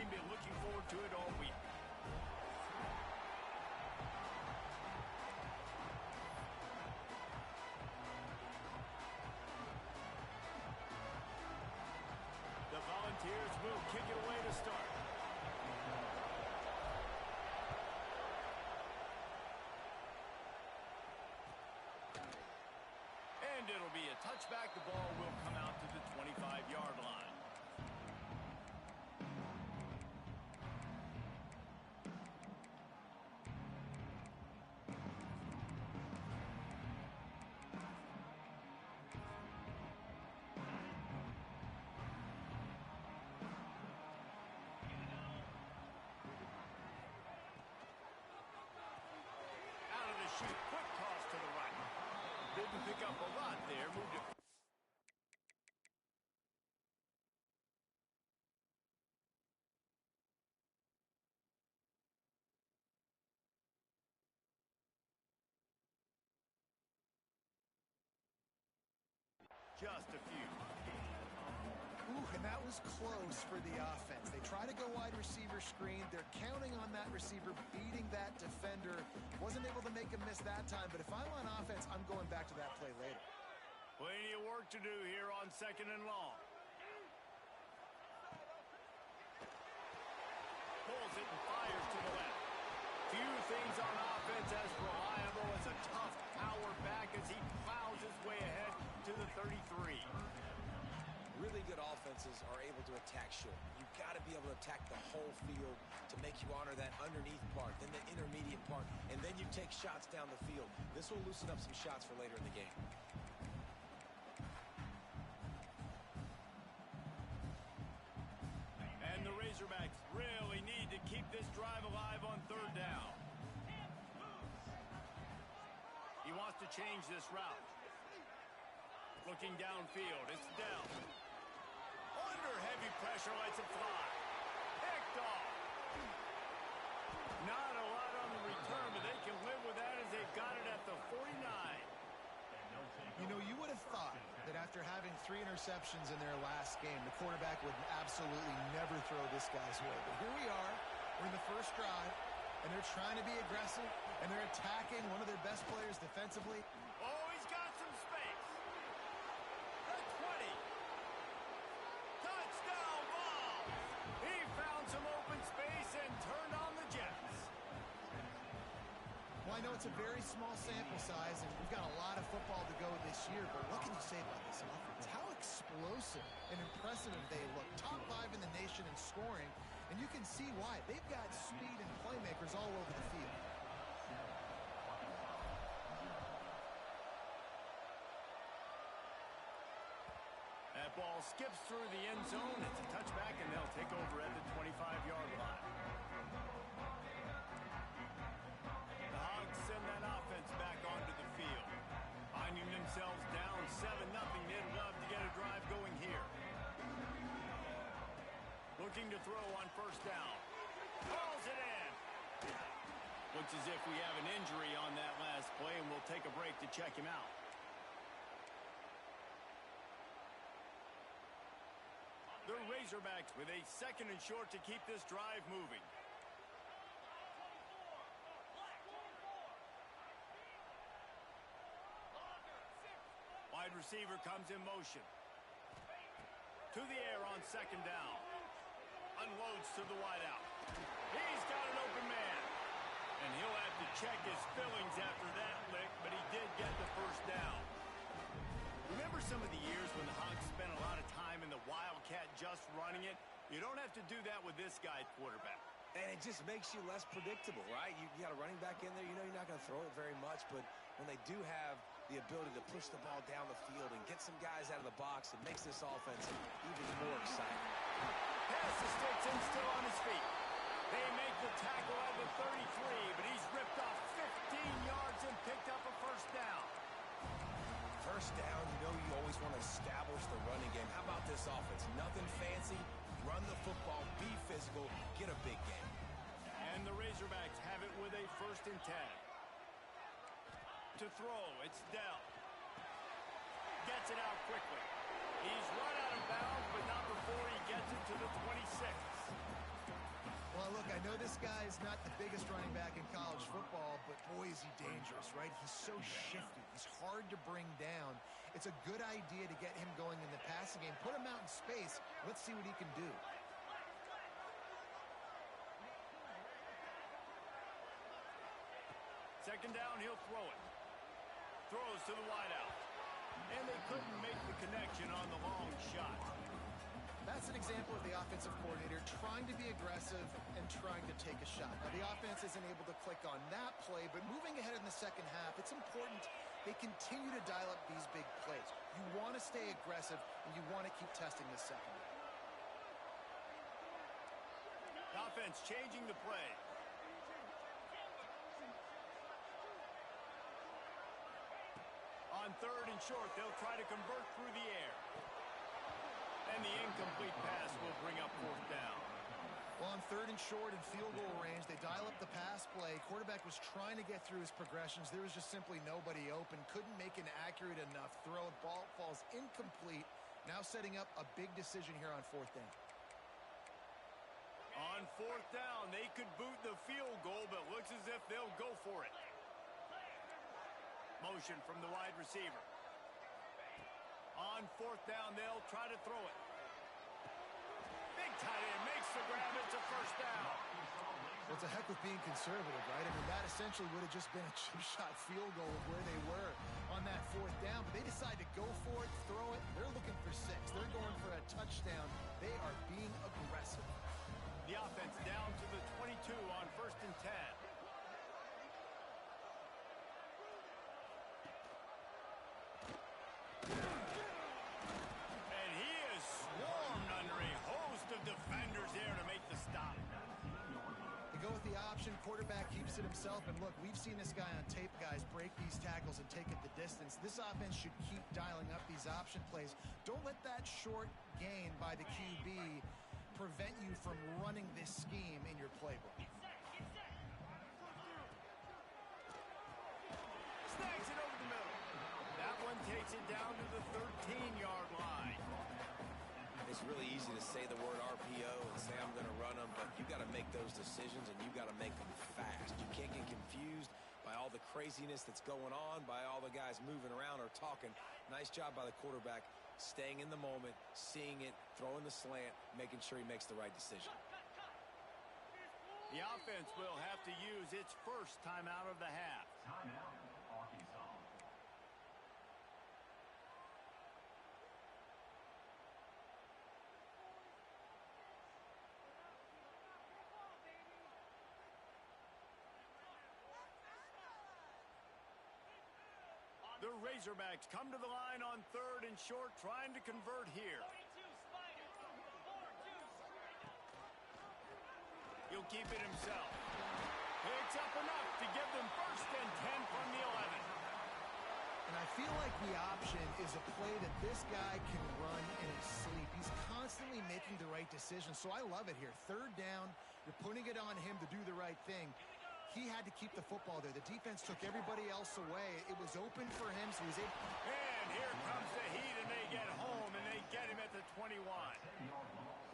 team been looking forward to it all week. The Volunteers will kick it away to start. And it'll be a touchback. The ball will come out to the 25-yard line. Shoot, quick toss to the right. Didn't pick up a lot there. Moved it. Just a few. Ooh, and that was close for the offense. They try to go wide receiver screen. They're counting on that receiver beating that defender. Wasn't able to make him miss that time, but if I'm on offense, I'm going back to that play later. Plenty of work to do here on 2nd and long. Pulls it and fires to the left. Few things on offense as reliable as a tough power back as he plows his way ahead to the 33. Really good offenses are able to attack short. You've got to be able to attack the whole field to make you honor that underneath part, then the intermediate part, and then you take shots down the field. This will loosen up some shots for later in the game. And the Razorbacks really need to keep this drive alive on 3rd down. He wants to change this route. Looking downfield, it's down. Under heavy pressure, lets it fly. Picked off. Not a lot on the return, but they can live with that as they've got it at the 49. You know, you would have thought that after having 3 interceptions in their last game, the quarterback would absolutely never throw this guy's way. But here we are. We're in the first drive, and they're trying to be aggressive, and they're attacking one of their best players defensively. Oh, he's got some space. The 20. Touchdown ball. He found some open space and turned on the Jets. Well, I know it's a very small sample size, and we've got a lot of football to go this year, but what can you say about this offense? How explosive and impressive they look. Top 5 in the nation in scoring, and you can see why. They've got speed and playmakers all over the field. That ball skips through the end zone. It's a touchback, and they'll take over at the 25-yard line. The Hogs send that offense back onto the field. Finding themselves down 7-0, they'd love to get a drive going here. Looking to throw on 1st down. Calls it in. Looks as if we have an injury on that last play, and we'll take a break to check him out. The Razorbacks with a 2nd and short to keep this drive moving. Wide receiver comes in motion. To the air on 2nd down. Unloads to the wideout. He's got an open man. And he'll have to check his fillings after that lick, but he did get the 1st down. Remember some of the years when the Hogs spent a lot of time in the Wildcat just running it? You don't have to do that with this guy at quarterback. And it just makes you less predictable, right? You got a running back in there. You know you're not going to throw it very much, but when they do have the ability to push the ball down the field and get some guys out of the box, it makes this offense even more exciting. Pass the sticks and still on his feet. They make the tackle at the 33, but he's ripped off 15 yards and picked up a 1st down. 1st down, you know you always want to establish the running game. How about this offense? Nothing fancy. Run the football, be physical, get a big game. And the Razorbacks have it with a 1st and 10. To throw, it's Dell. Gets it out quickly. He's run out of bounds, but not before he gets it to the 26. Well, look, I know this guy is not the biggest running back in college football, but boy, is he dangerous, right? He's so shifty. He's hard to bring down. It's a good idea to get him going in the passing game. Put him out in space. Let's see what he can do. Second down, he'll throw it. Throws to the wideout. And they couldn't make the connection on the long shot. That's an example of the offensive coordinator trying to be aggressive and trying to take a shot. Now, the offense isn't able to click on that play, but moving ahead in the second half, it's important they continue to dial up these big plays. You want to stay aggressive, and you want to keep testing this second. The offense changing the play. On third and short, they'll try to convert through the air. And the incomplete pass will bring up fourth down. Well, on third and short and field goal range, they dial up the pass play. Quarterback was trying to get through his progressions. There was just simply nobody open. Couldn't make an accurate enough throw. Ball falls incomplete. Now setting up a big decision here on fourth down. On fourth down, they could boot the field goal, but looks as if they'll go for it. Motion from the wide receiver. On fourth down, they'll try to throw it. Big tight end makes the grab. It's a first down. Well, it's a heck of being conservative, right? I mean, that essentially would have just been a chip shot field goal of where they were on that fourth down. But they decide to go for it, throw it. They're looking for 6. They're going for a touchdown. They are being aggressive. The offense down to the 22 on first and 10. Defenders there to make the stop. They go with the option. Quarterback keeps it himself. And look, we've seen this guy on tape, guys, break these tackles and take it the distance. This offense should keep dialing up these option plays. Don't let that short gain by the QB prevent you from running this scheme in your playbook. Snags it over the middle. That one takes it down to the 13-yard line. It's really easy to say the word RPO and say I'm going to run them, but you got to make those decisions and you got to make them fast. You can't get confused by all the craziness that's going on, by all the guys moving around or talking. Nice job by the quarterback, staying in the moment, seeing it, throwing the slant, making sure he makes the right decision. The offense will have to use its first timeout of the half. Timeout, Arkansas. The Razorbacks come to the line on third and short, trying to convert here. He'll keep it himself. Picks up enough to give them first and 10 from the 11. And I feel like the option is a play that this guy can run in his sleep. He's constantly making the right decision, so I love it here. Third down, you're putting it on him to do the right thing. He had to keep the football there. The defense took everybody else away. It was open for him, so he's able. And here comes the heat, and they get home, and they get him at the 21.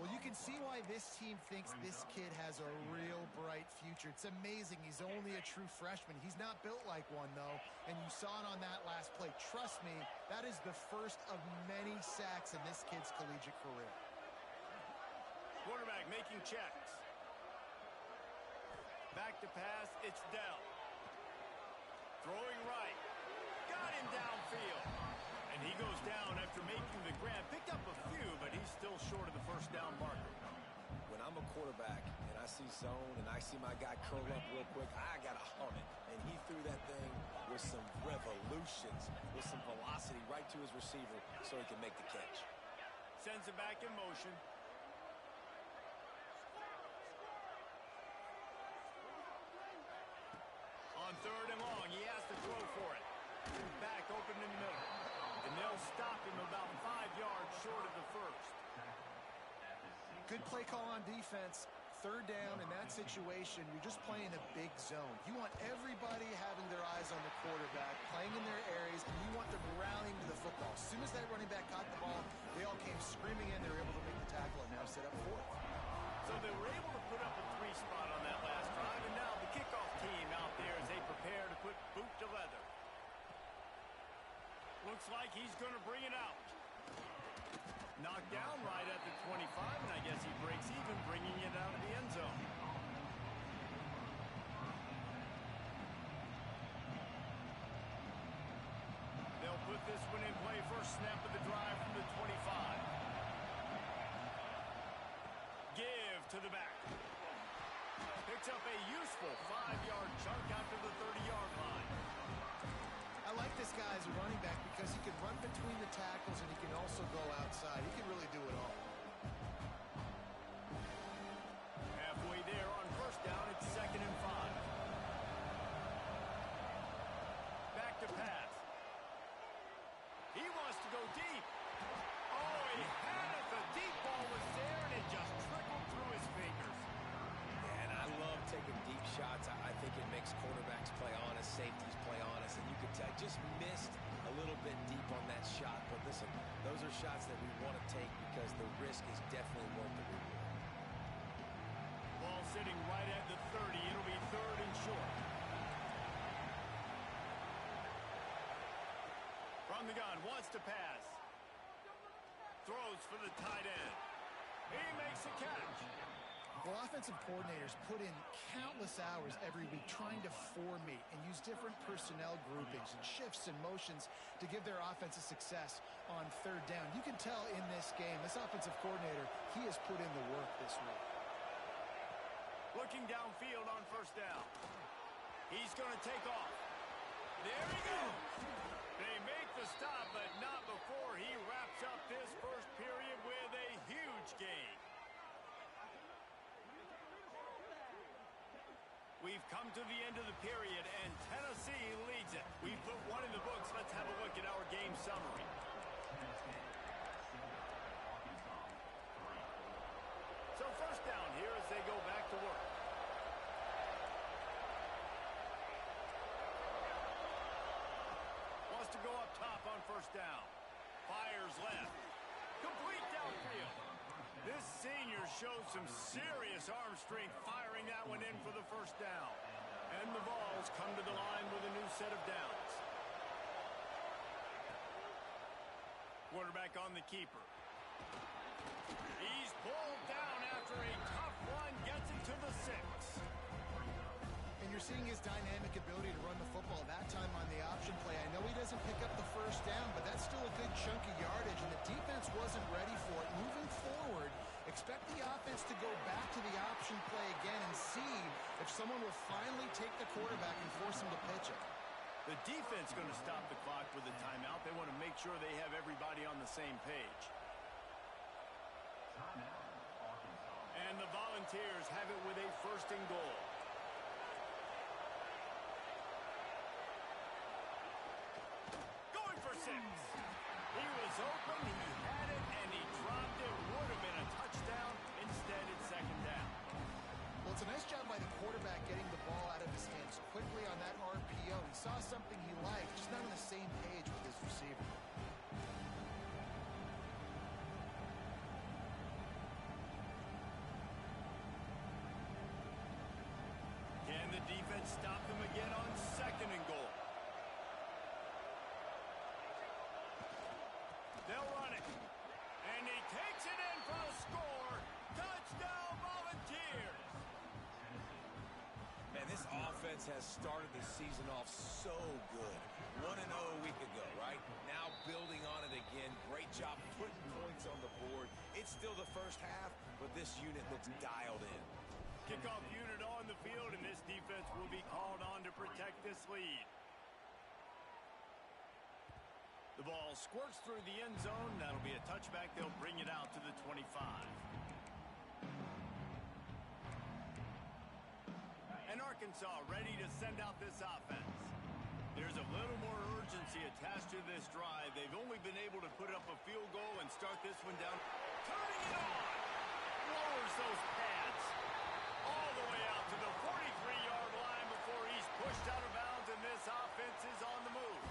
Well, you can see why this team thinks this kid has a real bright future. It's amazing. He's only a true freshman. He's not built like one, though, and you saw it on that last play. Trust me, that is the first of many sacks in this kid's collegiate career. Quarterback making checks. Back to pass, it's Dell. Throwing right. Got him downfield. And he goes down after making the grab. Picked up a few, but he's still short of the first down marker. When I'm a quarterback and I see zone and I see my guy curl up real quick, I got to hum it. And he threw that thing with some revolutions, with some velocity right to his receiver so he can make the catch. Sends it back in motion. On third and long, he has to throw for it. Back open in the middle. And they'll stop him about 5 yards short of the first. Good play call on defense. Third down in that situation, you're just playing a big zone. You want everybody having their eyes on the quarterback, playing in their areas, and you want them rallying to the football. As soon as that running back caught the ball, they all came screaming in. They were able to make the tackle and now set up fourth. So they were able to put up a 3 down right at the 25, and I guess he breaks even, bringing it out of the end zone. They'll put this one in play. First snap of the drive from the 25. Give to the back. Picks up a useful 5-yard chunk after the 30-yard line. I like this guy as a running back because he can run between the tackles and he can also go outside. He can really do it all. Halfway there on first down, it's 2nd and 5. Back to pass. He wants to go deep. Oh, he had it. The deep ball was there, and it just trickled through his fingers. And I love taking deep shots. I think it makes quarterbacks play honest, safeties play honest, and you could tell just missed a little bit deep on that shot. But listen, those are shots that we want to take because the risk is definitely worth the reward. Ball sitting right at the 30. It'll be 3rd and short. From the gun, wants to pass. Throws for the tight end. He makes a catch. Well, offensive coordinators put in countless hours every week trying to formate and use different personnel groupings and shifts and motions to give their offensive success on 3rd down. You can tell in this game, this offensive coordinator, he has put in the work this week. Looking downfield on first down. He's going to take off. There he goes. They make the stop, but not before he wraps up this first period with a huge gain. We've come to the end of the period, and Tennessee leads it. We've put one in the books. Let's have a look at our game summary. So first down here as they go back to work. Wants to go up top on first down. Fires left. Complete downfield. This senior shows some serious arm strength firing that one in for the first down. And the Vols come to the line with a new set of downs. Quarterback on the keeper. He's pulled down after a tough run, gets it to the 6. And you're seeing his dynamic ability to run the football that time on the option play. I know he doesn't pick up the first down, but that's still a good chunk of yardage, and the defense wasn't ready for it. Moving forward, expect the offense to go back to the option play again and see if someone will finally take the quarterback and force him to pitch it. The defense going to stop the clock with a timeout. They want to make sure they have everybody on the same page. And the Volunteers have it with a 1st and goal. Going for 6. He was open, he had it, and he dropped it. Would have been a touchdown. Instead, it's 2nd down. Well, it's a nice job by the quarterback getting the ball out of his hands quickly on that RPO. He saw something he liked, just not on the same page with his receiver. Can the defense stop them again on 2nd and goal? They'll run it. And he takes it in for a score. Touchdown, Volunteers. Man, this offense has started the season off so good. 1-0 a week ago, right? Now building on it again. Great job putting points on the board. It's still the first half, but this unit looks dialed in. Kickoff unit on the field, and this defense will be called on to protect this lead. The ball squirts through the end zone. That'll be a touchback. They'll bring it out to the 25. And Arkansas ready to send out this offense. There's a little more urgency attached to this drive. They've only been able to put up a field goal and start this one down. Turning it on! Lowers those pads. All the way out to the 43-yard line before he's pushed out of bounds, and this offense is on the move.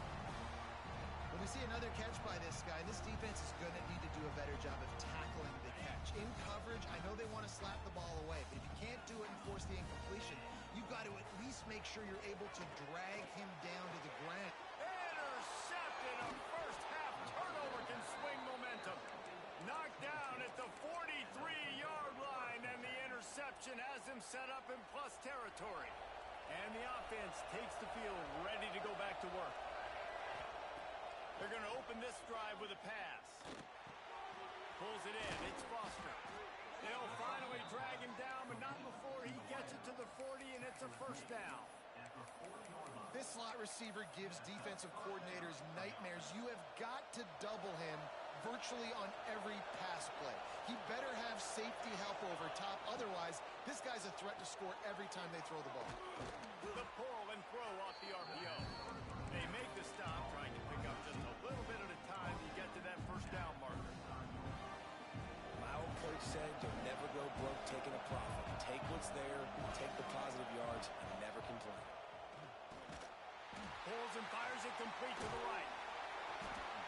When we see another catch by this guy, this defense is going to need to do a better job of tackling the catch. In coverage, I know they want to slap the ball away, but if you can't do it and force the incompletion, you've got to at least make sure you're able to drag him down to the ground. Intercepted. A first-half turnover can swing momentum. Knocked down at the 43-yard line, and the interception has him set up in plus territory. And the offense takes the field, ready to go back to work. They're going to open this drive with a pass. Pulls it in. It's Foster. They'll finally drag him down, but not before he gets it to the 40, and it's a first down. This slot receiver gives defensive coordinators nightmares. You have got to double him virtually on every pass play. He better have safety help over top. Otherwise, this guy's a threat to score every time they throw the ball. The pull and throw off the RPO. They make the stop, trying to pick up just a little bit at a time to get to that first down marker. My old coach said you'll never go broke taking a profit. Take what's there, take the positive yards, and never complain. Pulls and fires it complete to the right.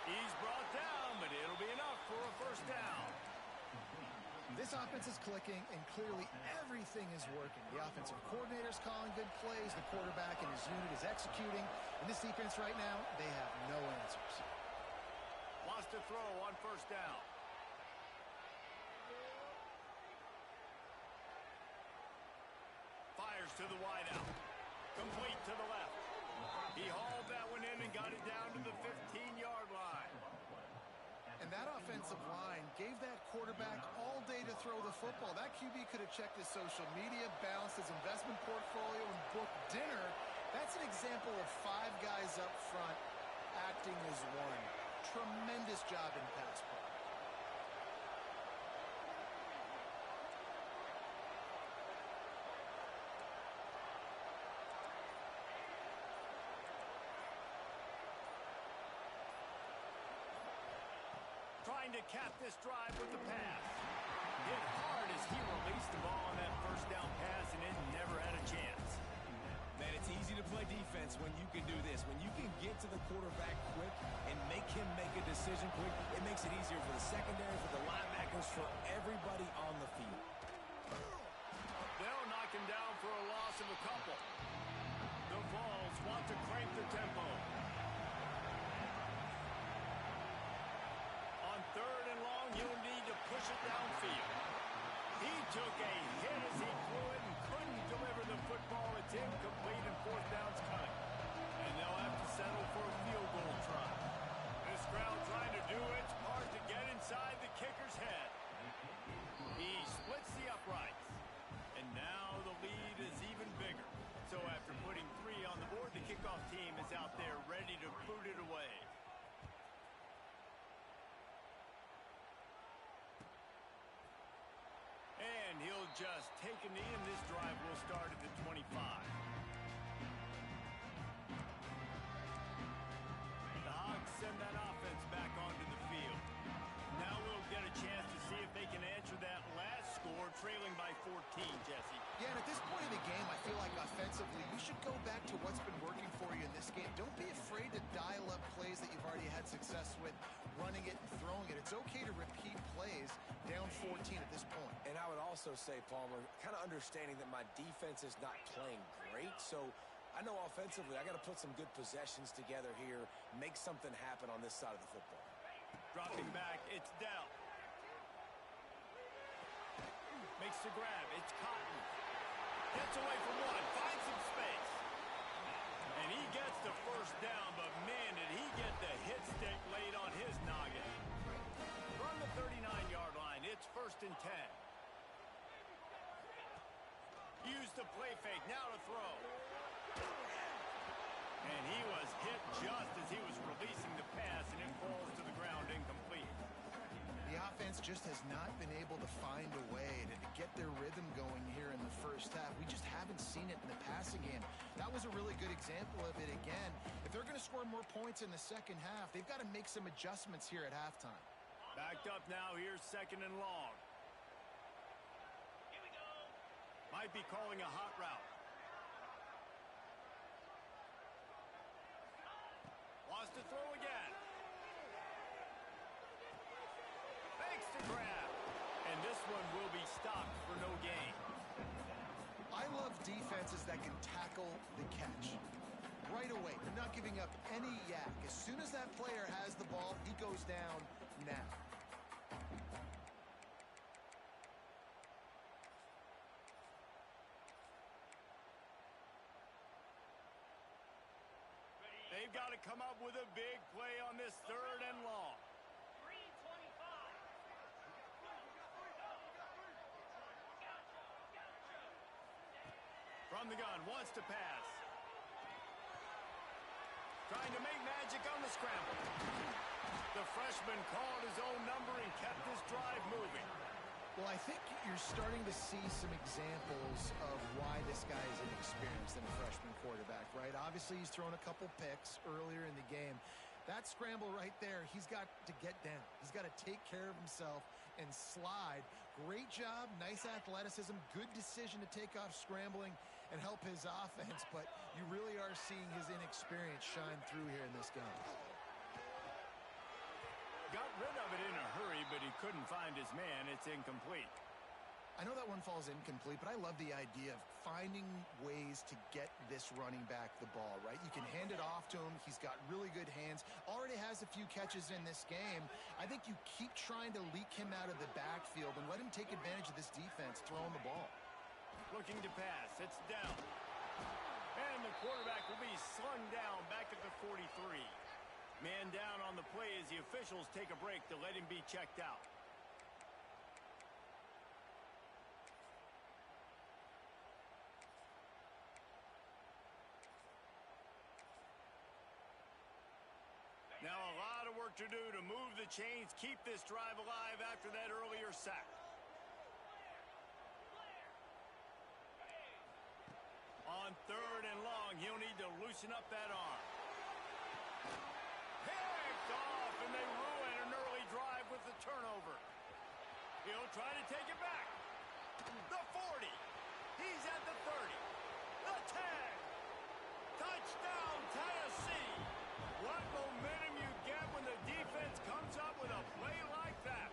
He's brought down, but it'll be enough for a first down. This offense is clicking, and clearly everything is working. The offensive coordinator's calling good plays. The quarterback and his unit is executing. And this defense right now, they have no answers. Lost a throw on first down. Fires to the wideout. Complete to the left. He hauled that one in and got it down to the 15-yard line. And that offensive line gave that quarterback all day to throw the football. That QB could have checked his social media, balanced his investment portfolio, and booked dinner. That's an example of 5 guys up front acting as one. Tremendous job in pass play. Trying to cap this drive with the pass. Hit hard as he released the ball on that first down pass, and it never had a chance. Man, it's easy to play defense when you can do this. When you can get to the quarterback quick and make him make a decision quick, it makes it easier for the secondary, for the linebackers, for everybody on the field. They'll knock him down for a loss of a couple. The Vols want to crank the tempo. On third and long, he'll need to push it downfield. He took a hit as he threw it and couldn't deliver the football. It's incomplete and fourth down's coming. And they'll have to settle for a field goal try. This crowd trying to do its part to get inside the kicker's head. He splits the uprights. And now the lead is even bigger. So after putting 3 on the board, the kickoff team is out there ready to boot it away. And he'll just take a knee, and this drive will start at the 25. The Hogs send that offense back onto the field. Now we'll get a chance to see if they can answer that last score, trailing by 14, Jesse. Yeah, and at this point in the game, I feel like offensively, you should go back to what's been working for you in this game. Don't be afraid to dial up plays that you've already had success with, running it and throwing it. It's okay to repeat plays down 14 at this point. And I would also say, Palmer, kind of understanding that my defense is not playing great, so I know offensively I got to put some good possessions together here, make something happen on this side of the football. Dropping back, it's Dell. Makes the grab, it's Cotton. Gets away from one, finds some space. And he gets the first down, but man, did he get the hit stick laid on his noggin. From the 39-yard line, it's first and 10. Use the play fake, now to throw. And he was hit just as he was releasing the pass, and it falls to the ground incomplete. The offense just has not been able to find a way to get their rhythm going here in the first half. We just haven't seen it in the passing game. That was a really good example of it again. If they're going to score more points in the second half, they've got to make some adjustments here at halftime. Backed up now, here's second and long. Might be calling a hot route. Wants to throw again. Makes the grab. And this one will be stopped for no gain. I love defenses that can tackle the catch. Right away, they're not giving up any yak. As soon as that player has the ball, he goes down now. got to come up with a big play on this 3rd and long. From the gun, wants to pass. Trying to make magic on the scramble. The freshman called his own number and kept this drive moving. Well, I think you're starting to see some examples of why this guy is inexperienced in a freshman quarterback, right? Obviously, he's thrown a couple picks earlier in the game. That scramble right there, he's got to get down. He's got to take care of himself and slide. Great job, nice athleticism, good decision to take off scrambling and help his offense, but you really are seeing his inexperience shine through here in this game. Got rid of it in a hurry, but he couldn't find his man. It's incomplete. I know that one falls incomplete, but I love the idea of finding ways to get this running back the ball, right? You can hand it off to him. He's got really good hands. Already has a few catches in this game. I think you keep trying to leak him out of the backfield and let him take advantage of this defense throwing the ball. Looking to pass. It's down. And the quarterback will be slung down back at the 43. Man down on the play as the officials take a break to let him be checked out. Now a lot of work to do to move the chains, keep this drive alive after that earlier sack. On 3rd and long, he'll need to loosen up that arm. Picked off, and they ruin an early drive with the turnover. He'll try to take it back. The 40. He's at the 30. The 10. Touchdown, Tennessee. What momentum you get when the defense comes up with a play like that.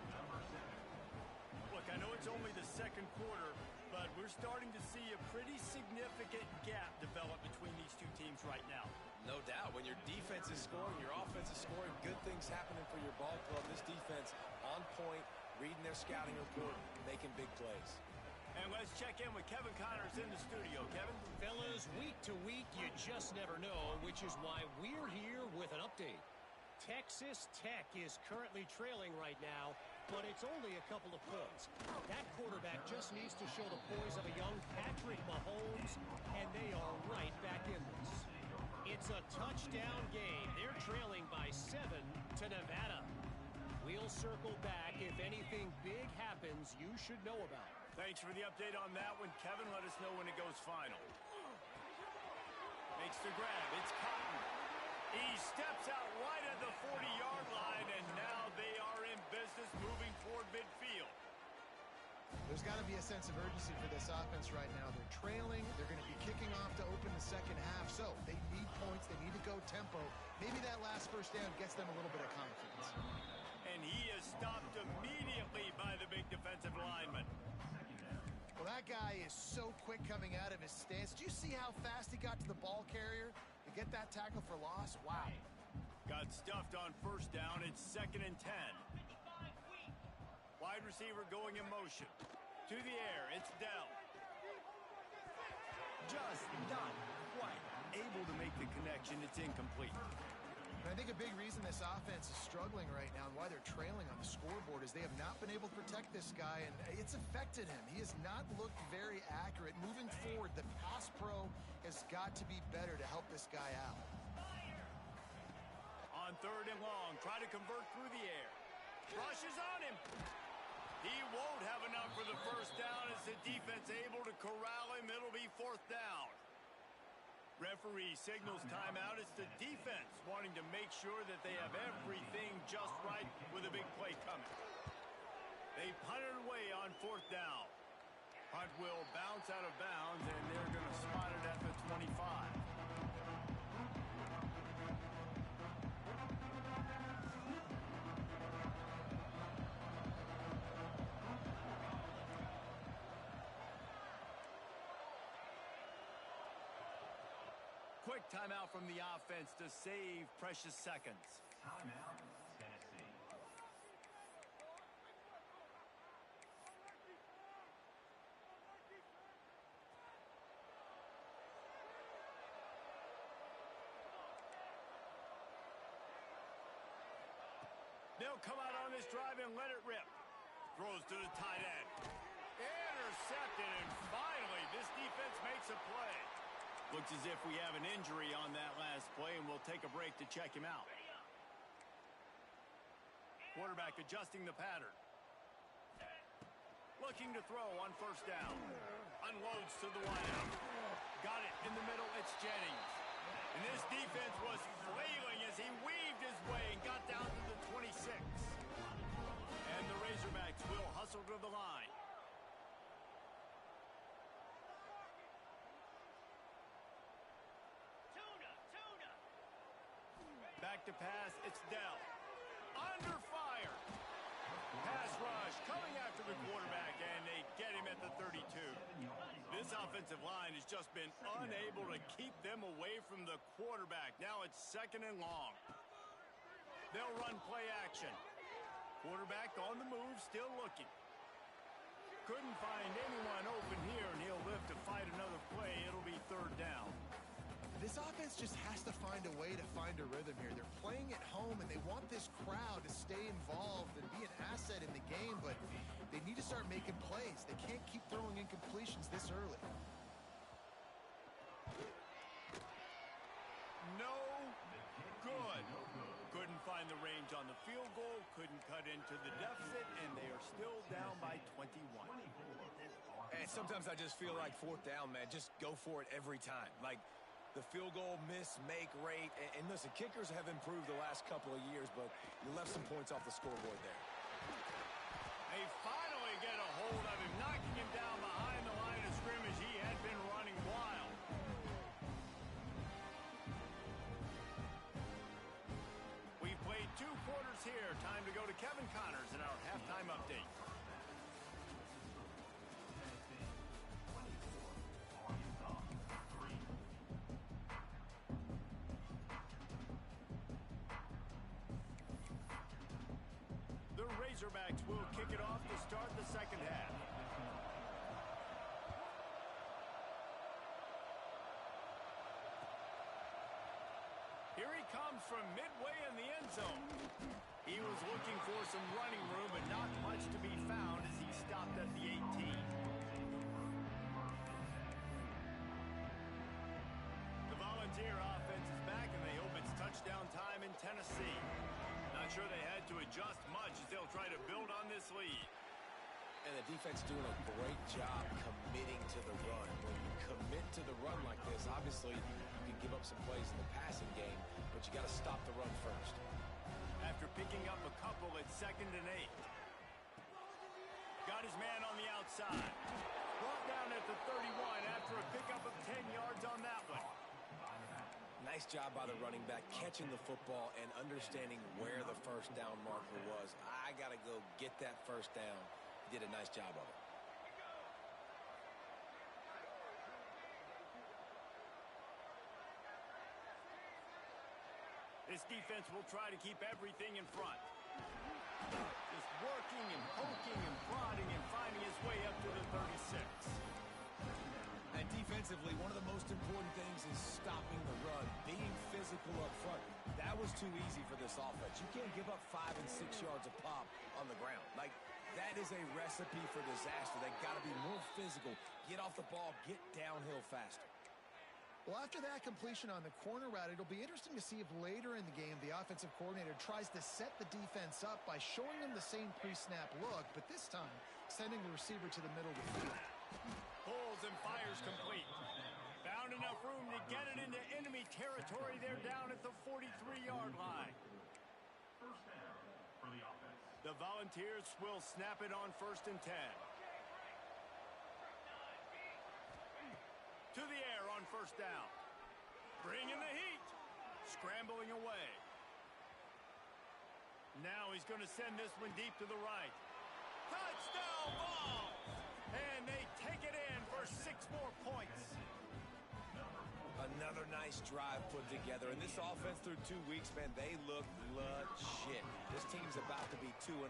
Look, I know it's only the 2nd quarter, but we're starting to see a pretty significant gap develop between these two teams right now. No doubt. When your defense is scoring, your offense is scoring, good things happening for your ball club. This defense on point, reading their scouting report, making big plays. And let's check in with Kevin Connors in the studio. Kevin? Fellas, week to week, you just never know, which is why we're here with an update. Texas Tech is currently trailing right now, but it's only a couple of points. That quarterback just needs to show the poise of a young Patrick Mahomes, and they are right back in this. It's a touchdown game. They're trailing by 7 to Nevada. We'll circle back if anything big happens you should know about. Thanks for the update on that one, Kevin. Let us know when it goes final. Makes the grab. It's Cotton. He steps out right at the 40-yard line, and now they are in business moving toward midfield. There's got to be a sense of urgency for this offense right now. They're trailing. They're going to be kicking off to open the 2nd half, so they need points. They need to go tempo. Maybe that last first down gets them a little bit of confidence. And he is stopped immediately by the big defensive lineman. Well, that guy is so quick coming out of his stance. Did you see how fast he got to the ball carrier to get that tackle for loss? Wow. Got stuffed on 1st down. It's 2nd and 10. Wide receiver going in motion. To the air. It's Dell. Just not quite able to make the connection. It's incomplete. And I think a big reason this offense is struggling right now and why they're trailing on the scoreboard is they have not been able to protect this guy, and it's affected him. He has not looked very accurate. Moving forward, the pass pro has got to be better to help this guy out. On 3rd and long, try to convert through the air. Rushes on him. He won't have enough for the 1st down as the defense able to corral him. It'll be 4th down. Referee signals timeout. It's the defense wanting to make sure that they have everything just right with a big play coming. They punt it away on 4th down. Punt will bounce out of bounds, and they're going to spot it at the 25. Quick timeout from the offense to save precious seconds. Timeout, Tennessee. They'll come out on this drive and let it rip. Throws to the tight end. Intercepted, and finally, this defense makes a play. Looks as if we have an injury on that last play, and we'll take a break to check him out. Quarterback adjusting the pattern. Looking to throw on first down. Unloads to the wideout. Got it in the middle. It's Jennings. And this defense was flailing as he weaved his way and got down to the 26. And the Razorbacks will hustle to the line. Back to pass. It's Dell. Under fire. Pass rush coming after the quarterback, and they get him at the 32. This offensive line has just been unable to keep them away from the quarterback. Now it's 2nd and long. They'll run play action. Quarterback on the move, still looking. Couldn't find anyone open here, and he'll live to fight another play. It'll be 3rd down. This offense just has to find a way to find a rhythm here. They're playing at home, and they want this crowd to stay involved and be an asset in the game, but they need to start making plays. They can't keep throwing incompletions this early. No good. Couldn't find the range on the field goal, couldn't cut into the deficit, and they are still down by 21. And sometimes I just feel like 4th down, man. Just go for it every time. Like, the field goal miss-make rate. And listen, kickers have improved the last couple of years, but you left some points off the scoreboard there. They finally get a hold of him, knocking him down behind the line of scrimmage. He had been running wild. We've played 2 quarters here. Time to go to Kevin Connors in our halftime update. The Razorbacks will kick it off to start the 2nd half. Here he comes from midway in the end zone. He was looking for some running room, but not much to be found as he stopped at the 18. The Volunteer offense is back, and they hope it's touchdown time in Tennessee. Not sure they had to adjust much as they'll try to build on this lead. And the defense doing a great job committing to the run. When you commit to the run like this, obviously you can give up some plays in the passing game, but you got to stop the run first. After picking up a couple at 2nd and 8. Got his man on the outside. Brought down at the 31 after a pickup of 10 yards on that one. Nice job by the running back, catching the football and understanding where the first down marker was. I got to go get that first down. He did a nice job of it. This defense will try to keep everything in front. Just working and poking and prodding and finding his way up to the 36. And defensively, one of the most important things is stopping the run, being physical up front. That was too easy for this offense. You can't give up 5 and 6 yards a pop on the ground. Like, that is a recipe for disaster. They got to be more physical, get off the ball, get downhill faster. Well, after that completion on the corner route, it'll be interesting to see if later in the game the offensive coordinator tries to set the defense up by showing them the same pre-snap look, but this time sending the receiver to the middle of the field. Pulls and fires complete. Found enough room to get it into enemy territory. They're down at the 43-yard line. First down for the offense. The Volunteers will snap it on 1st and 10. To the air on 1st down. Bringing the heat. Scrambling away. Now he's going to send this one deep to the right. Touchdown ball! And they take it in for 6 more points. Another nice drive put together. And this offense through 2 weeks, man, they look legit. This team's about to be 2-0.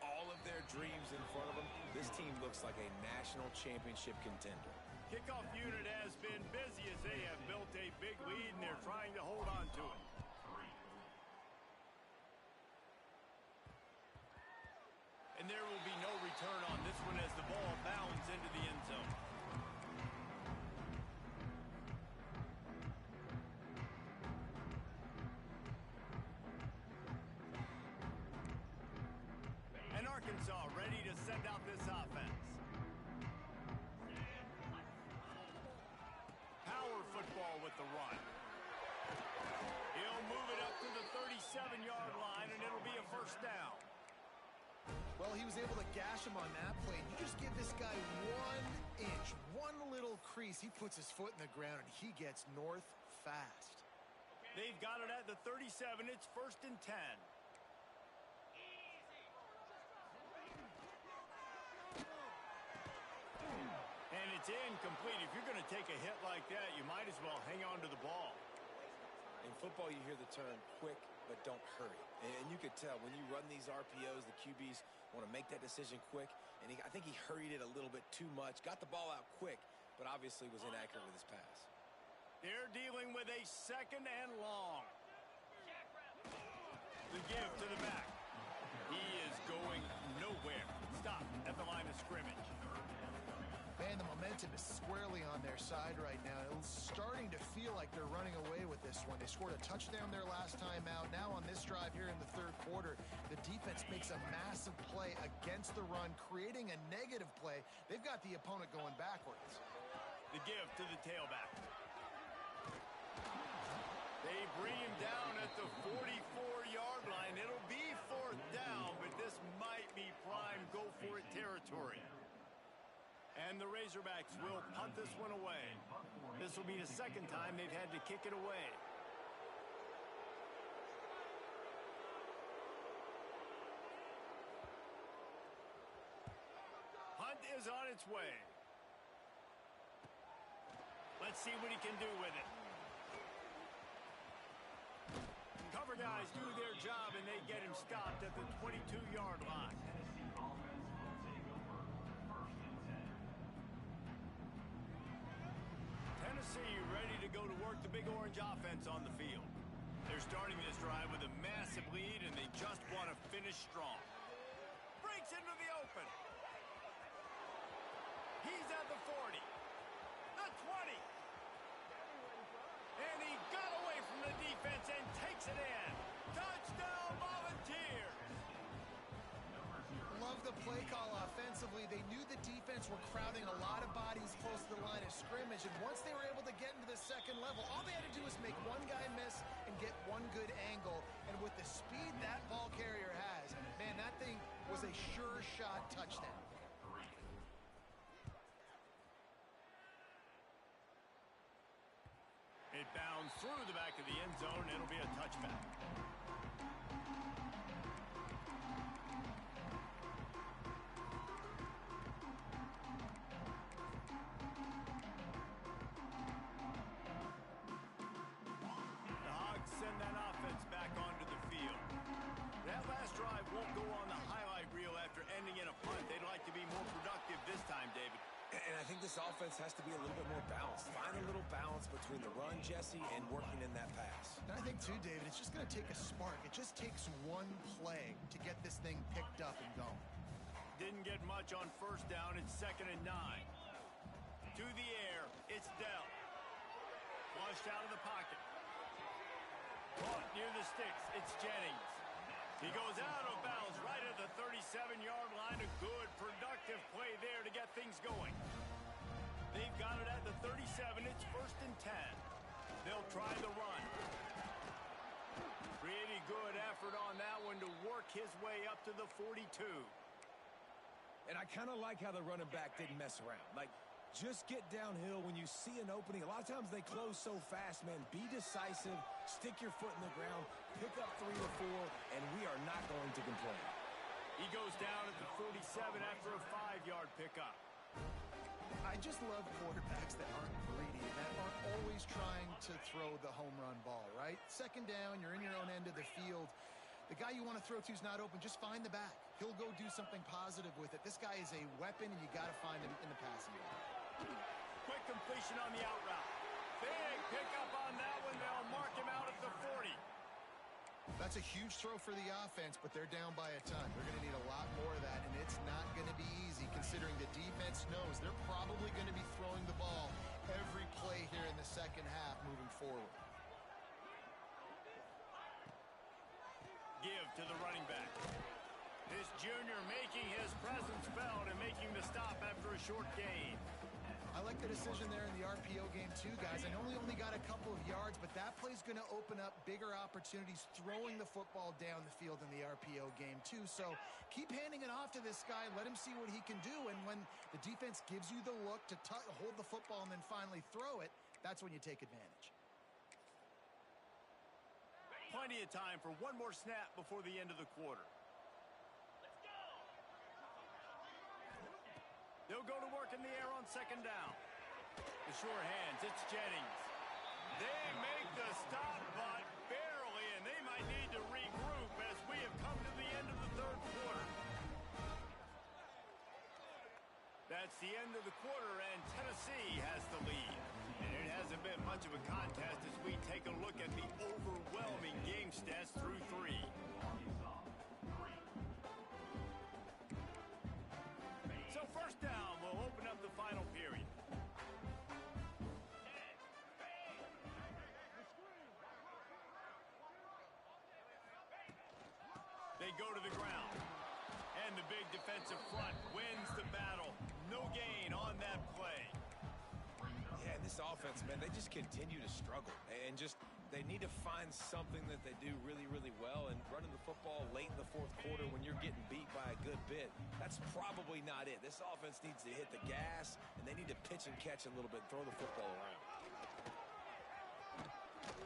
All of their dreams in front of them. This team looks like a national championship contender. Kickoff unit has been busy as they have built a big lead, and they're trying to hold on to it. And there will be no return on this one as the ball bounds into the end zone. And Arkansas ready to send out this offense. Power football with the run. He'll move it up to the 37-yard line, and it'll be a first down. Well, he was able to gash him on that play. You just give this guy 1 inch, one little crease. He puts his foot in the ground, and he gets north fast. They've got it at the 37. It's 1st and 10. And it's incomplete. If you're going to take a hit like that, you might as well hang on to the ball. In football, you hear the term quick, but don't hurry. And you could tell when you run these RPOs, the QBs want to make that decision quick. And I think he hurried it a little bit too much. Got the ball out quick, but obviously was inaccurate with his pass. They're dealing with a 2nd and long. The give to the back. He is going nowhere. Stop at the line of scrimmage. Man, the momentum is squarely on their side right now. It's starting to feel like they're running away with this one. They scored a touchdown their last time out. Now on this drive here in the 3rd quarter, the defense makes a massive play against the run, creating a negative play. They've got the opponent going backwards. The give to the tailback. They bring him down at the 44-yard line. It'll be 4th down, but this might be prime go-for-it territory. And the Razorbacks will punt this one away. This will be the 2nd time they've had to kick it away. Hunt is on its way. Let's see what he can do with it. Cover guys do their job, and they get him stopped at the 22-yard line. Tennessee ready to go to work the Big Orange offense on the field. They're starting this drive with a massive lead, and they just want to finish strong. Breaks into the open. He's at the 40. The 20. And he got away from the defense and takes it in. Touchdown, Volunteers! Love the play call offensively. They knew the defense were crowding a lot of bodies close to the line of scrimmage, and once they were able to get into the 2nd level, all they had to do was make one guy miss and get one good angle. And with the speed that ball carrier has, man, that thing was a sure shot touchdown. It bounds through the back of the end zone. It'll be a touchback. The Hogs send that offense back onto the field. That last drive won't go on the highlight reel after ending in a punt. They'd like to be more productive this time, David. And I think this offense has to be a little bit more balanced. Find a little balance between the run, Jesse, and working in that pass. And I think, too, David, it's just going to take a spark. It just takes one play to get this thing picked up and going. Didn't get much on 1st down. It's 2nd and 9. To the air, it's Dell. Flushed out of the pocket. Caught near the sticks, it's Jennings. He goes out of bounds right at the 37-yard line. A good, productive play there to get things going. They've got it at the 37. It's 1st and 10. They'll try the run. Pretty good effort on that one to work his way up to the 42. And I kind of like how the running back didn't mess around. Like, just get downhill when you see an opening. A lot of times they close so fast, man. Be decisive, stick your foot in the ground, pick up 3 or 4, and we are not going to complain. He goes down at the 47 after a 5-yard pickup. I just love quarterbacks that aren't greedy, that aren't always trying to throw the home run ball, right? 2nd down, you're in your own end of the field. The guy you want to throw to is not open. Just find the back. He'll go do something positive with it. This guy is a weapon, and you got to find him in the passing game. Quick completion on the out route. Big pickup on that one. They'll mark him out at the 40. That's a huge throw for the offense, but they're down by a ton. They're going to need a lot more of that, and it's not going to be easy considering the defense knows they're probably going to be throwing the ball every play here in the second half moving forward. Give to the running back. This junior making his presence felt and making the stop after a short gain. I like the decision there in the RPO game too, guys. I know he only got a couple of yards, but that play's going to open up bigger opportunities throwing the football down the field in the RPO game too. So keep handing it off to this guy. Let him see what he can do. And when the defense gives you the look to hold the football and then finally throw it, that's when you take advantage. Plenty of time for one more snap before the end of the quarter. They'll go to work in the air on second down. The sure hands, it's Jennings. They make the stop, but barely, and they might need to regroup as we have come to the end of the third quarter. That's the end of the quarter, and Tennessee has the lead. And it hasn't been much of a contest as we take a look at the overwhelming game stats through three. So first down will open up the final period. They go to the ground. And the big defensive front wins the battle. No gain on that play. Yeah, and this offense, man, they just continue to struggle. And they need to find something that they do really, really well. And running the football late in the fourth quarter when you're getting beat by a good bit, that's probably not it. This offense needs to hit the gas, and they need to pitch and catch a little bit, throw the football around.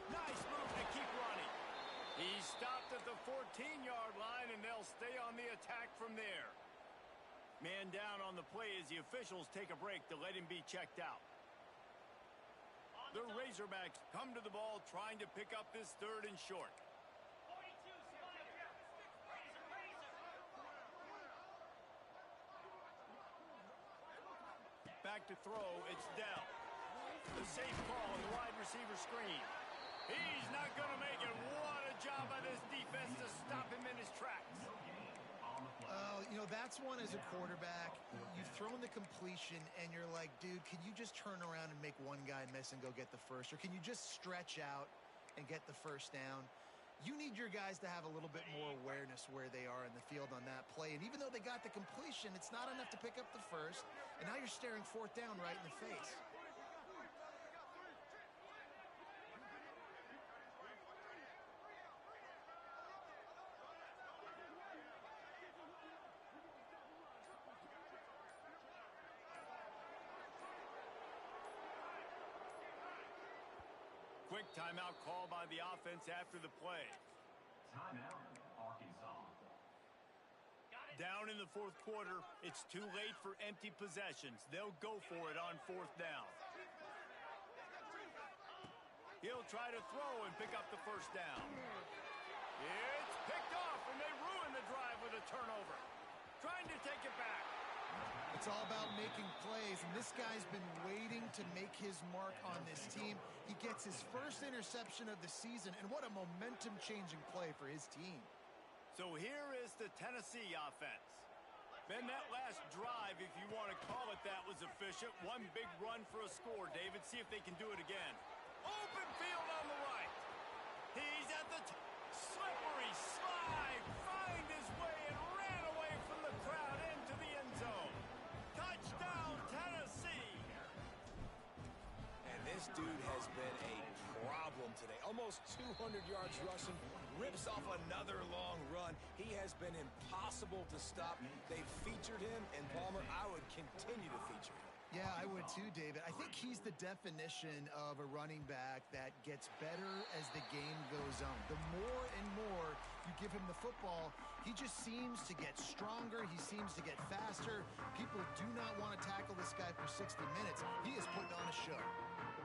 Nice move to keep running. He stopped at the 14-yard line, and they'll stay on the attack from there. Man down on the play as the officials take a break to let him be checked out. The Razorbacks come to the ball trying to pick up this third and short. Back to throw, it's Dell. The safe call on the wide receiver screen. He's not going to make it. What a job by this defense to stop him in his tracks. That's one as a quarterback. You've thrown the completion, and you're like, dude, can you just turn around and make one guy miss and go get the first? Or can you just stretch out and get the first down? You need your guys to have a little bit more awareness where they are in the field on that play. And even though they got the completion, it's not enough to pick up the first. And now you're staring fourth down right in the face. Quick timeout call by the offense after the play. Timeout, Arkansas. Down in the fourth quarter, it's too late for empty possessions. They'll go for it on fourth down. He'll try to throw and pick up the first down. It's picked off, and they ruin the drive with a turnover. Trying to take it back. It's all about making plays, and this guy's been waiting to make his mark on this team. He gets his first interception of the season, and what a momentum-changing play for his team. So here is the Tennessee offense. Ben, that last drive, if you want to call it that, was efficient. One big run for a score, David. See if they can do it again. Open field on the right. He's at the slippery slide. Find his way and ran away from the crowd into the end zone. Touchdown, Tennessee. And this dude has been a problem today. Almost 200 yards rushing. Rips off another long run. He has been impossible to stop. They've featured him, and Palmer, I would continue to feature him. Yeah, I would too, David. I think he's the definition of a running back that gets better as the game goes on. The more and more you give him the football, he just seems to get stronger. He seems to get faster. People do not want to tackle this guy for 60 minutes. He is putting on a show.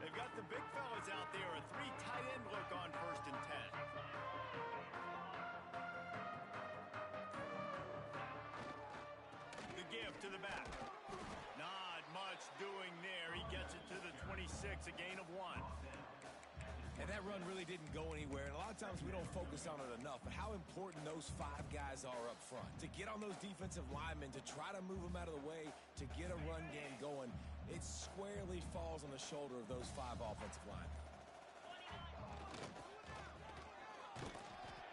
They've got the big fellas out there. A three tight end look on 1st and 10. The give to the back. Not much doing there. He gets it to the 26, a gain of 1. And that run really didn't go anywhere, and a lot of times we don't focus on it enough, but how important those 5 guys are up front. To get on those defensive linemen, to try to move them out of the way, to get a run game going, it squarely falls on the shoulder of those 5 offensive linemen.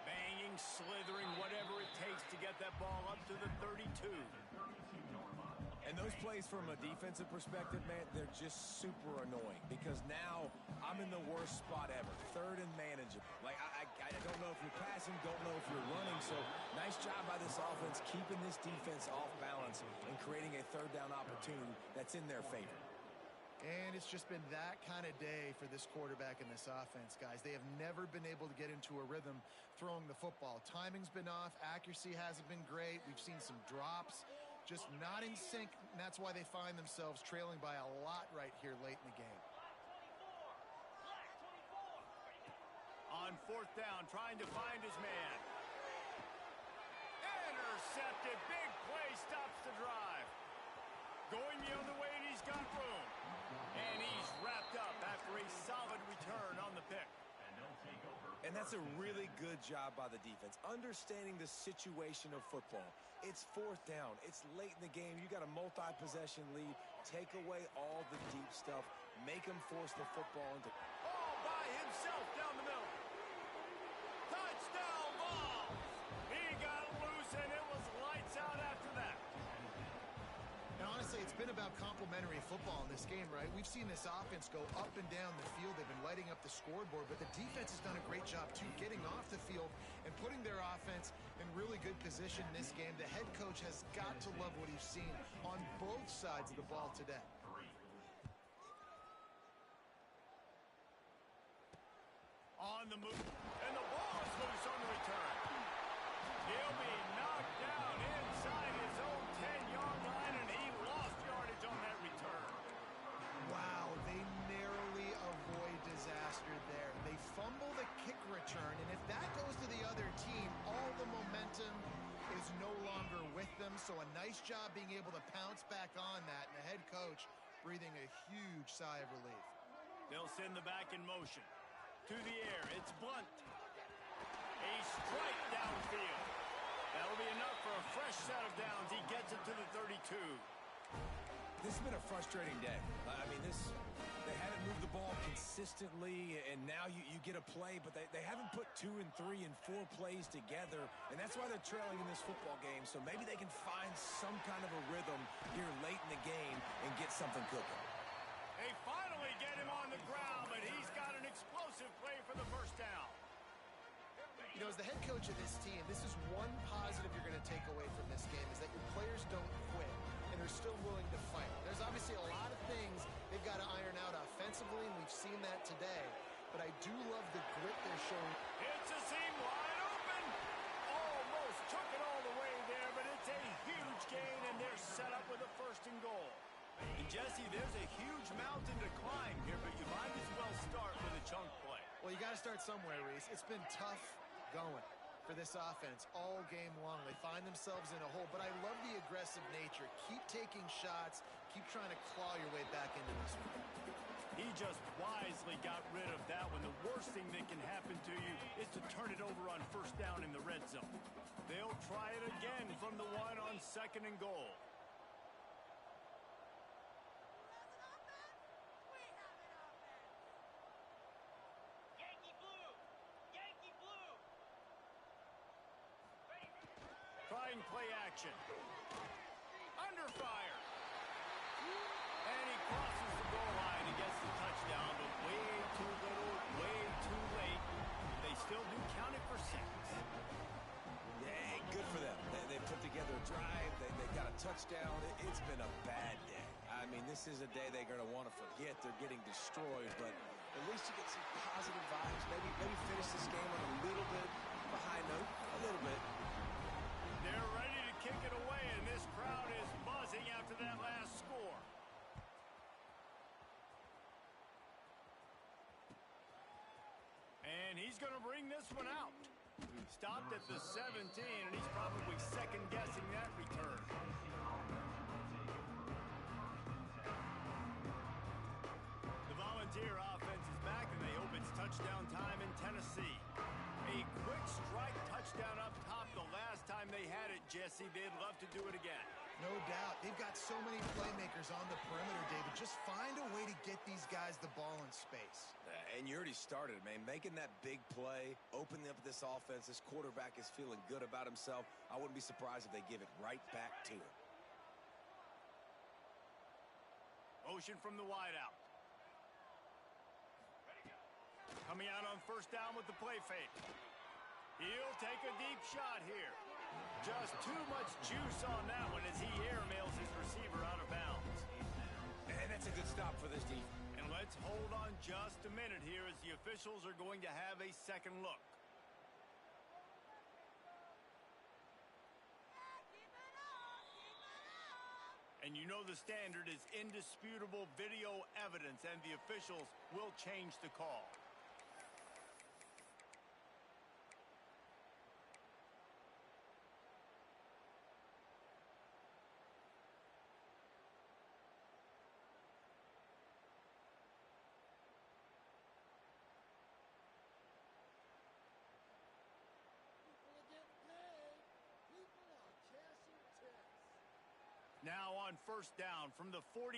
Banging, slithering, whatever it takes to get that ball up to the 32. And those plays from a defensive perspective, man, they're just super annoying because now I'm in the worst spot ever. 3rd and manageable. Like, I don't know if you're passing, don't know if you're running. So nice job by this offense keeping this defense off balance and creating a 3rd down opportunity that's in their favor. And it's just been that kind of day for this quarterback and this offense, guys. They have never been able to get into a rhythm throwing the football. Timing's been off. Accuracy hasn't been great. We've seen some drops. Just not in sync, and that's why they find themselves trailing by a lot right here late in the game. On 4th down, trying to find his man. Intercepted. Big play stops the drive. Going the other way, and he's got room. And he's wrapped up after a solid return on the pick. And that's a really good job by the defense, understanding the situation of football. It's 4th down. It's late in the game. You got a multi-possession lead. Take away all the deep stuff. Make them force the football into... All by himself down the middle. Touchdown ball. He got loose, and it was lights out after that. And honestly, it's been about complementary football in this game, right? We've seen this offense go up and down the field. They've been lighting up the scoreboard, but the defense has done a great job, too, getting off the field and putting their offense in really good position in this game. The head coach has got to love what he's seen on both sides of the ball today. On the move, and the ball is loose on the return. He'll be knocked down inside his own 10-yard line, and he lost yardage on that return. Wow, they narrowly avoid disaster there. They fumble the kick return, and if that goes to the other team, all the momentum is no longer with them. So a nice job being able to pounce back on that, and the head coach breathing a huge sigh of relief. They'll send the back in motion. To the air, it's Blunt. A strike downfield. That'll be enough for a fresh set of downs. He gets it to the 32. This has been a frustrating day. I mean, they haven't moved the ball consistently, and now you get a play, but they haven't put 2 and 3 and 4 plays together, and that's why they're trailing in this football game. So maybe they can find some kind of a rhythm here late in the game and get something cooking. They finally get him on the ground, but he's got an explosive play for the first down. You know, as the head coach of this team, this is one positive you're going to take away from this game, is that your players don't quit and are still willing to fight. There's obviously a lot of things they've got to iron out offensively, and we've seen that today. But I do love the grit they're showing. It's a seam wide open. Almost took it all the way there, but it's a huge gain, and they're set up with a 1st and goal. And Jesse, there's a huge mountain to climb here, but you might as well start with a chunk play. Well, you got to start somewhere, Reese. It's been tough going for this offense all game long. They find themselves in a hole, but I love the aggressive nature. Keep taking shots. Keep trying to claw your way back into this one. He just wisely got rid of that one. The worst thing that can happen to you is to turn it over on 1st down in the red zone. They'll try it again from the 1 on 2nd and goal. Trying play action. Under fire. And he crosses the goal line and gets the touchdown, but way too little, way too late. They still do count it for 6. Yeah, good for them. They put together a drive. They got a touchdown. It's been a bad day. I mean, this is a day they're going to want to forget. They're getting destroyed, but at least you get some positive vibes. Maybe finish this game on a little bit of a high note, a little bit. They're ready to kick it away, and this crowd is buzzing after that last score. And he's going to bring this one out. Stopped at the 17, and he's probably second-guessing that return. The Volunteer offense is back, and they hope it's touchdown USC. A quick strike touchdown up top the last time they had it, Jesse. They'd love to do it again. No doubt. They've got so many playmakers on the perimeter, David. Just find a way to get these guys the ball in space. And you already started, man. Making that big play, opening up this offense. This quarterback is feeling good about himself. I wouldn't be surprised if they give it right back to him. Motion from the wideout. Coming out on first down with the play fake. He'll take a deep shot here. Just too much juice on that one as he airmails his receiver out of bounds. And that's a good stop for this defense. And let's hold on just a minute here as the officials are going to have a second look. And you know the standard is indisputable video evidence, and the officials will change the call. Now on first down from the 43.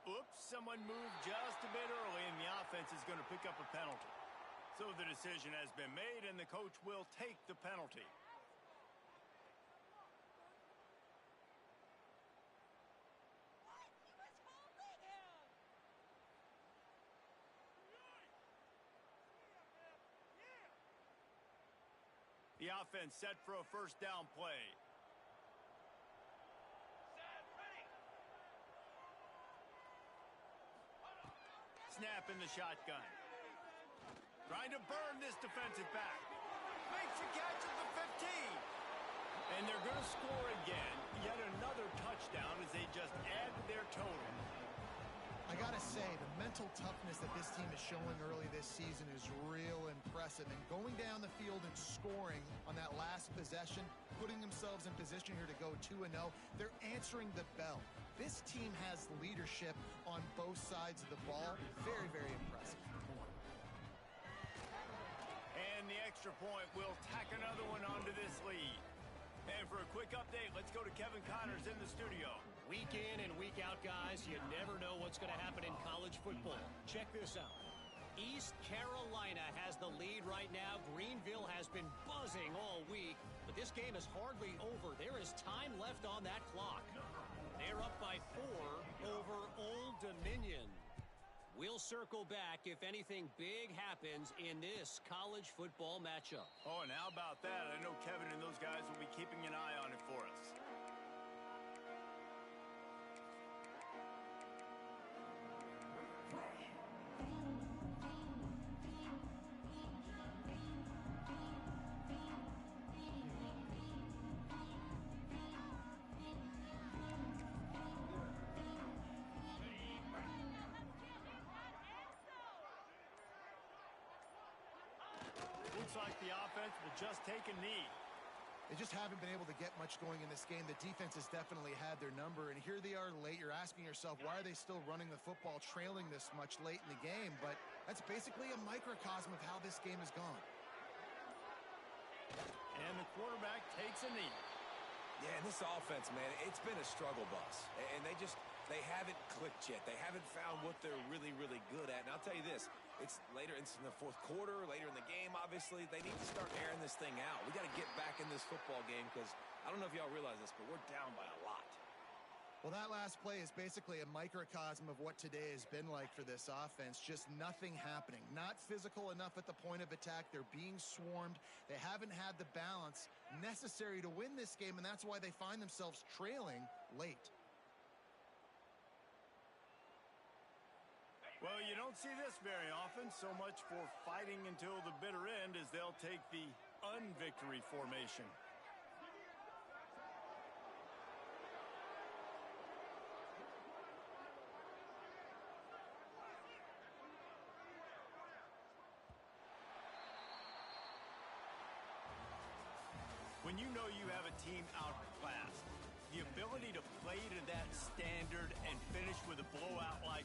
Oops, someone moved just a bit early, and the offense is going to pick up a penalty. So the decision has been made, and the coach will take the penalty. The offense set for a first down play. Snap in the shotgun. Trying to burn this defensive back. Makes a catch at the 15. And they're going to score again. Yet another touchdown as they just add to their total. I gotta say, the mental toughness that this team is showing early this season is real impressive. And going down the field and scoring on that last possession, putting themselves in position here to go 2-0, they're answering the bell. This team has leadership on both sides of the ball. Very, very impressive. And the extra point will tack another one onto this lead. And for a quick update, let's go to Kevin Connors in the studio. Week in and week out, guys, you never know what's going to happen in college football. Check this out. East Carolina has the lead right now. Greenville has been buzzing all week, but this game is hardly over. There is time left on that clock. They're up by 4 over Old Dominion. We'll circle back if anything big happens in this college football matchup. Oh, and how about that? I know Kevin and those guys will be keeping an eye on it for us. Looks like the offense will just take a knee. They just haven't been able to get much going in this game. The defense has definitely had their number, and here they are late. You're asking yourself, why are they still running the football, trailing this much late in the game? But that's basically a microcosm of how this game has gone. And the quarterback takes a knee. Yeah, and this offense, man, it's been a struggle bus. And they haven't clicked yet. They haven't found what they're really, really good at. And I'll tell you this, it's in the fourth quarter, later in the game, obviously. They need to start airing this thing out. We got to get back in this football game because I don't know if y'all realize this, but we're down by a lot. Well, that last play is basically a microcosm of what today has been like for this offense. Just nothing happening. Not physical enough at the point of attack. They're being swarmed. They haven't had the balance necessary to win this game, and that's why they find themselves trailing late. Well, you don't see this very often. So much for fighting until the bitter end as they'll take the unvictory formation. When you know you have a team outclassed, the ability to play to that standard and finish with a blowout like